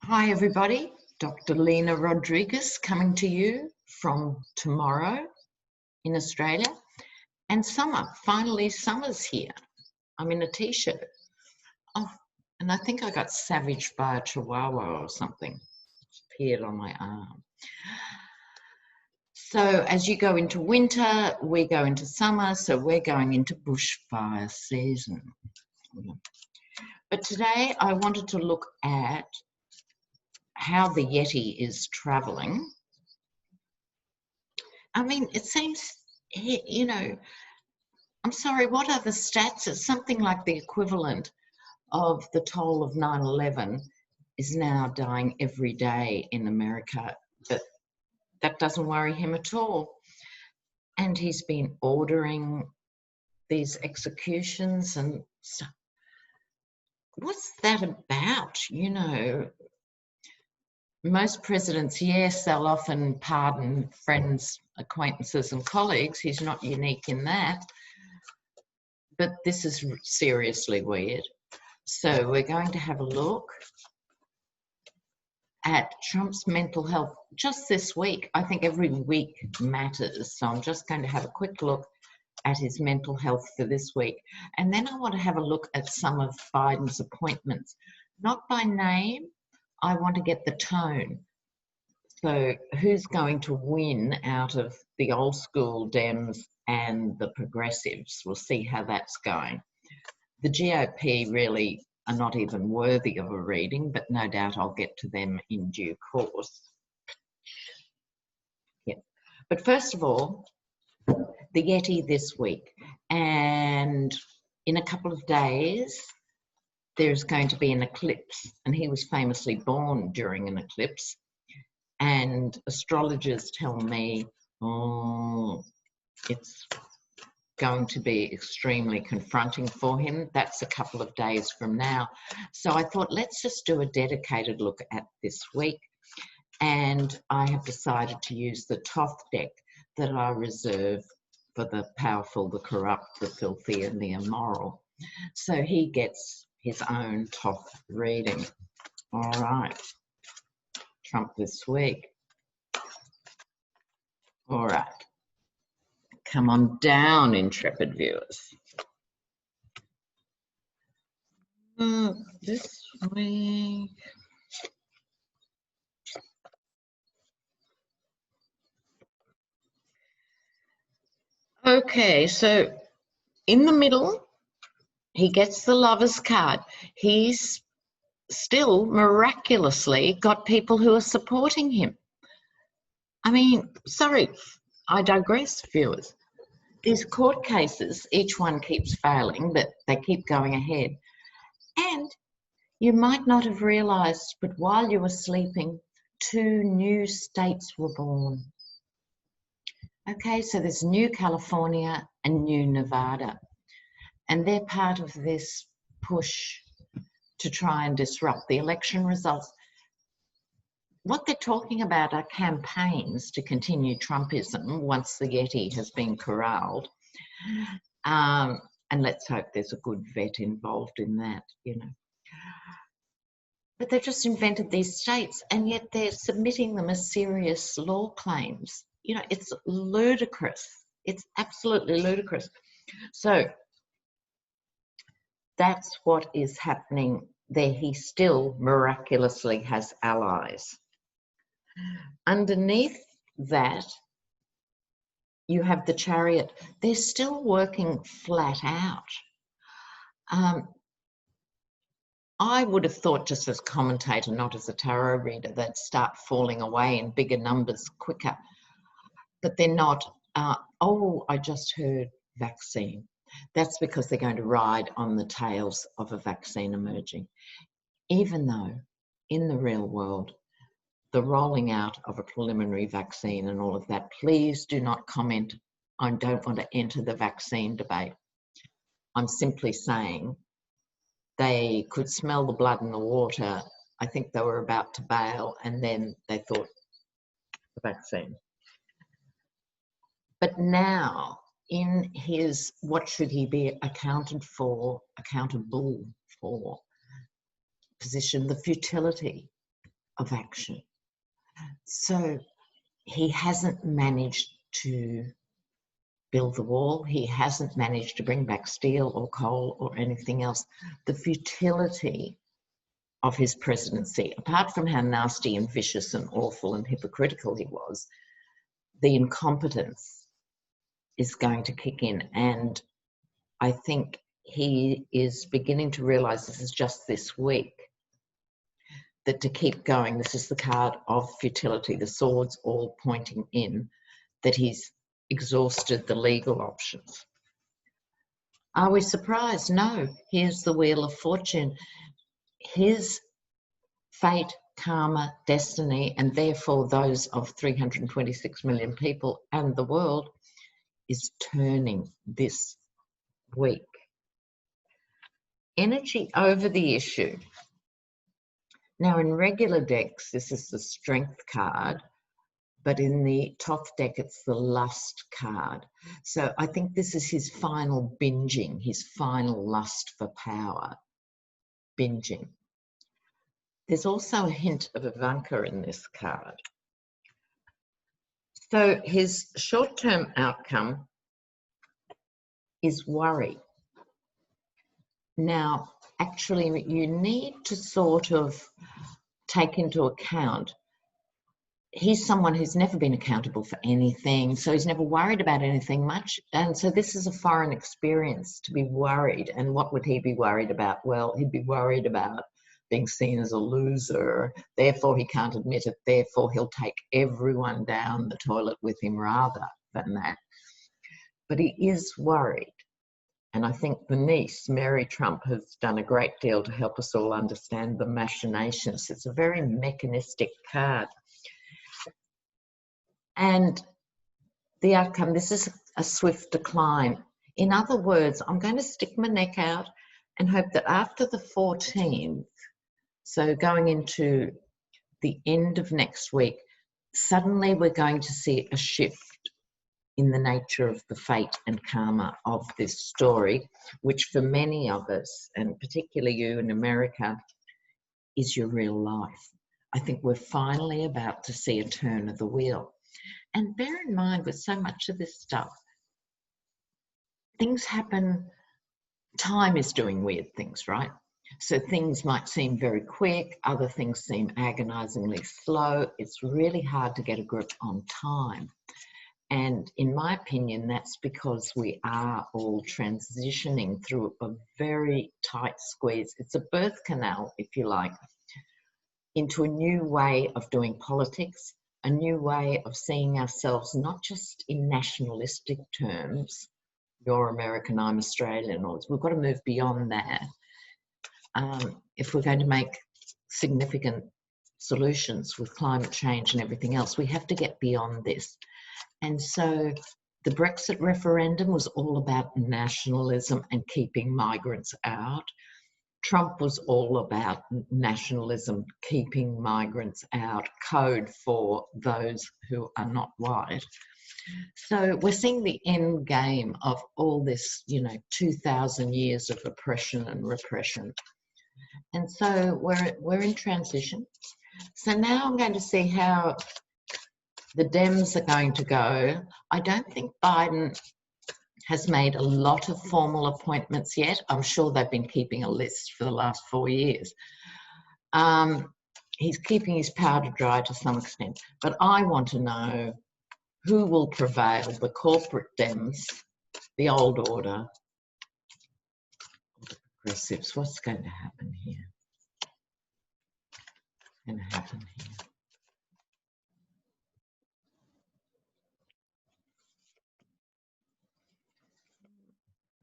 Hi everybody, Dr. Lena Rodriguez coming to you from tomorrow in Australia. And finally summer's here. I'm in a t-shirt. Oh, and I think I got savaged by a chihuahua or something. It's appeared on my arm. So as you go into winter, we go into summer, so we're going into bushfire season. But today I wanted to look at how the Yeti is traveling. I mean, it seems, I'm sorry, what are the stats? It's something like the equivalent of the toll of 9/11 is now dying every day in America, but that doesn't worry him at all. And he's been ordering these executions and stuff. What's that about? Most presidents, yes, they'll often pardon friends, acquaintances and colleagues. He's not unique in that. But this is seriously weird. So we're going to have a look at Trump's mental health just this week. I think every week matters. So I'm just going to have a quick look at his mental health for this week. And then I want to have a look at some of Biden's appointments, not by name. I want to get the tone. So who's going to win out of the old school Dems and the progressives? We'll see how that's going. The GOP really are not even worthy of a reading, but no doubt I'll get to them in due course. Yeah. But first of all, the Yeti this week. And in a couple of days, there's going to be an eclipse. And he was famously born during an eclipse. And astrologers tell me, it's going to be extremely confronting for him. That's a couple of days from now. So I thought, let's just do a dedicated look at this week. And I have decided to use the Thoth deck that I reserve for the powerful, the corrupt, the filthy, and the immoral. So he gets his own Thoth reading. All right. Trump this week. All right. Come on down, intrepid viewers. This week. Okay, so in the middle, he gets the Lover's card. He's still miraculously got people who are supporting him. I mean, sorry, I digress, viewers. These court cases, each one keeps failing, but they keep going ahead. And you might not have realised, but while you were sleeping, 2 new states were born. Okay, so there's New California and New Nevada. And they're part of this push to try and disrupt the election results. What they're talking about are campaigns to continue Trumpism once the Yeti has been corralled. And let's hope there's a good vet involved in that, But they've just invented these states, and yet they're submitting them as serious law claims. It's ludicrous. It's absolutely ludicrous. So that's what is happening there. He still miraculously has allies. Underneath that, you have the Chariot. They're still working flat out. I would have thought, just as a commentator, not as a tarot reader, they'd start falling away in bigger numbers quicker. But they're not. I just heard vaccine. That's because they're going to ride on the tails of a vaccine emerging. Even though in the real world, the rolling out of a preliminary vaccine and all of that, please do not comment. I don't want to enter the vaccine debate. I'm simply saying they could smell the blood in the water. I think they were about to bail, and then they thought the vaccine. But now, in his what should he be accountable for position, the futility of action. So he hasn't managed to build the wall. He hasn't managed to bring back steel or coal or anything else. The futility of his presidency, apart from how nasty and vicious and awful and hypocritical he was, the incompetence is going to kick in. And I think he is beginning to realise, this is just this week, that to keep going, this is the card of futility, the swords all pointing in, that he's exhausted the legal options. Are we surprised? No. Here's the Wheel of Fortune. His fate, karma, destiny, and therefore those of 326 million people and the world, is turning this week. Energy over the issue. Now, in regular decks, this is the Strength card, but in the Thoth deck, it's the Lust card. So I think this is his final binging, his final lust for power, binging. There's also a hint of Ivanka in this card. So his short-term outcome is worry. Now, actually, you need to sort of take into account, he's someone who's never been accountable for anything, so he's never worried about anything much. And so this is a foreign experience to be worried. And what would he be worried about? Well, he'd be worried about being seen as a loser, therefore he can't admit it, therefore he'll take everyone down the toilet with him rather than that. But he is worried. And I think the niece, Mary Trump, has done a great deal to help us all understand the machinations. It's a very mechanistic card. And the outcome, this is a swift decline. In other words, I'm going to stick my neck out and hope that after the 14th, so going into the end of next week, suddenly we're going to see a shift in the nature of the fate and karma of this story, which for many of us, and particularly you in America, is your real life. I think we're finally about to see a turn of the wheel. And bear in mind, with so much of this stuff, things happen, time is doing weird things, right? So things might seem very quick, other things seem agonizingly slow. It's really hard to get a grip on time. And in my opinion, that's because we are all transitioning through a very tight squeeze. It's a birth canal, if you like, into a new way of doing politics, a new way of seeing ourselves, not just in nationalistic terms, you're American, I'm Australian, or we've got to move beyond that. If we're going to make significant solutions with climate change and everything else, we have to get beyond this. And so the Brexit referendum was all about nationalism and keeping migrants out. Trump was all about nationalism, keeping migrants out, code for those who are not white. So we're seeing the end game of all this, 2,000 years of oppression and repression. And so we're in transition. So now I'm going to see how the Dems are going to go. I don't think Biden has made a lot of formal appointments yet. I'm sure they've been keeping a list for the last 4 years. He's keeping his powder dry to some extent. But I want to know who will prevail, the corporate Dems, the old order, or the progressives. What's going to happen here? What's going to happen here?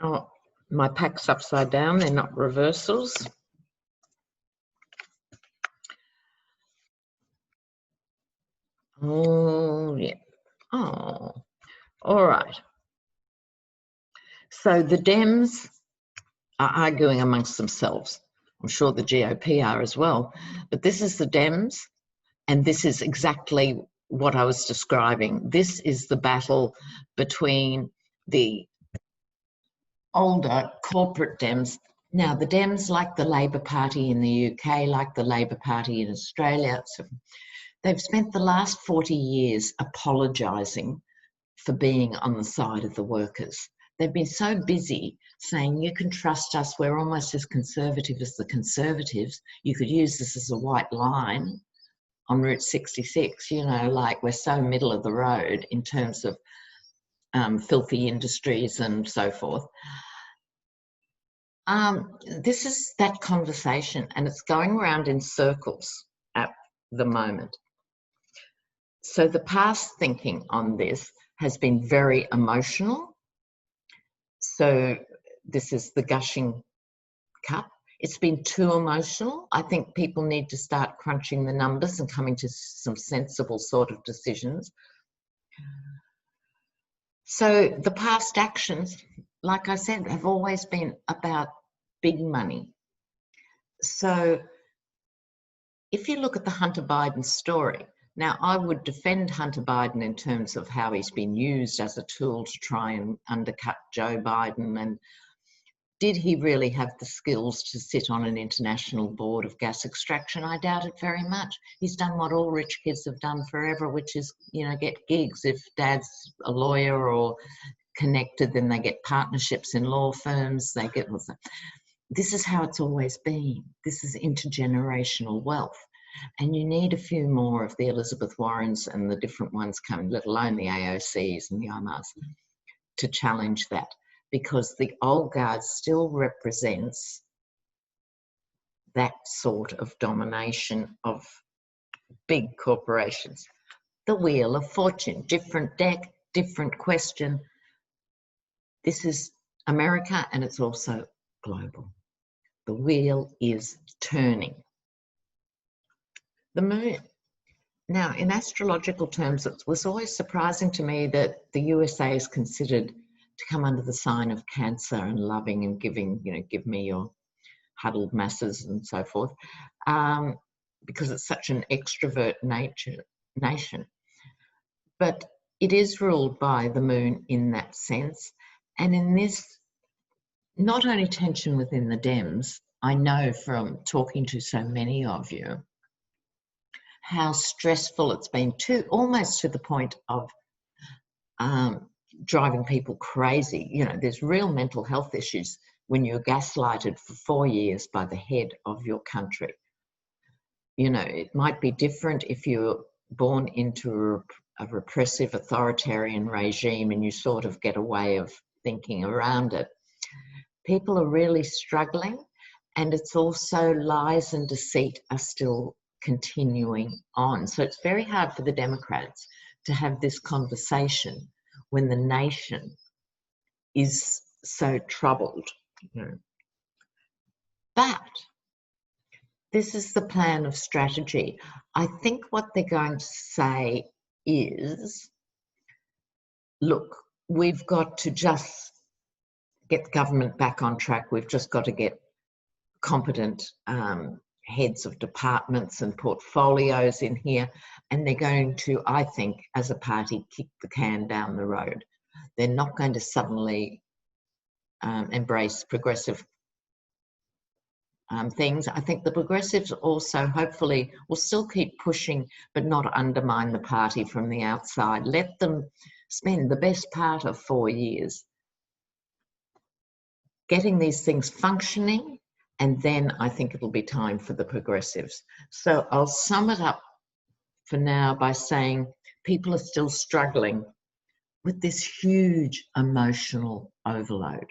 Oh, my pack's upside down, they're not reversals. Oh, yeah. Oh, all right. So the Dems are arguing amongst themselves. I'm sure the GOP are as well. But this is the Dems, and this is exactly what I was describing. This is the battle between the older corporate Dems, Now, the Dems, like the Labor Party in the UK, like the Labor Party in Australia, they've spent the last 40 years apologising for being on the side of the workers. They've been so busy saying, you can trust us, we're almost as conservative as the Conservatives. You could use this as a white line on Route 66, you know, like we're so middle of the road in terms of filthy industries and so forth. This is that conversation, and it's going around in circles at the moment. So the past thinking on this has been very emotional. So this is the gushing cup. It's been too emotional. I think people need to start crunching the numbers and coming to some sensible sort of decisions. So the past actions, like I said, have always been about big money. So if you look at the Hunter Biden story, now I would defend Hunter Biden in terms of how he's been used as a tool to try and undercut Joe Biden, and did he really have the skills to sit on an international board of gas extraction? I doubt it very much. He's done what all rich kids have done forever, which is, you know, get gigs. If dad's a lawyer or connected, then they get partnerships in law firms. They get, this is how it's always been. This is intergenerational wealth. And you need a few more of the Elizabeth Warrens and the different ones coming, let alone the AOCs and the IMARs, to challenge that. Because the old guard still represents that sort of domination of big corporations. The Wheel of Fortune, different deck, different question. This is America, and it's also global. The wheel is turning. The moon. Now, in astrological terms, it was always surprising to me that the USA is considered to come under the sign of Cancer and loving and giving, you know, give me your huddled masses and so forth, because it's such an extrovert nation. But it is ruled by the moon in that sense. And in this, not only tension within the Dems, I know from talking to so many of you, how stressful it's been, almost to the point of driving people crazy. You know, there's real mental health issues when you're gaslighted for 4 years by the head of your country. You know, it might be different if you're born into a repressive authoritarian regime and you sort of get a way of thinking around it. People are really struggling, and it's also lies and deceit are still continuing on. So it's very hard for the Democrats to have this conversation when the nation is so troubled. You know. But this is the plan of strategy. I think what they're going to say is, look, we've got to just get the government back on track. We've just got to get competent heads of departments and portfolios in here, and they're going to, I think, as a party, kick the can down the road. They're not going to suddenly embrace progressive things. I think the progressives also, hopefully, will still keep pushing, but not undermine the party from the outside. Let them spend the best part of 4 years getting these things functioning, and then I think it'll be time for the progressives. So I'll sum it up for now by saying people are still struggling with this huge emotional overload.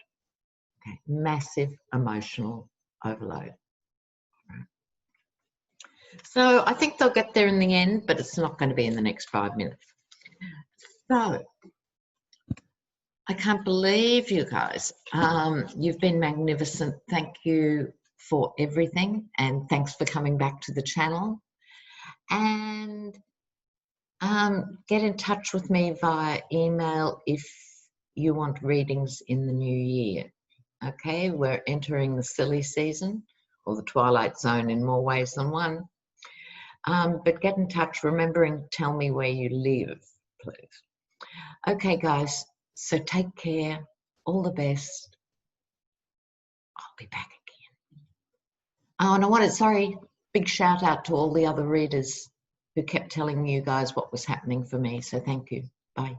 Okay, massive emotional overload. So I think they'll get there in the end, but it's not going to be in the next 5 minutes. So I can't believe you guys. You've been magnificent. Thank you for everything, and thanks for coming back to the channel. And get in touch with me via email if you want readings in the new year. Okay, we're entering the silly season, or the twilight zone in more ways than one. But get in touch, remembering, tell me where you live, please. Okay, guys, so take care. All the best. I'll be back again. Oh, and I wanted, sorry, big shout out to all the other readers who kept telling you guys what was happening for me. So thank you. Bye.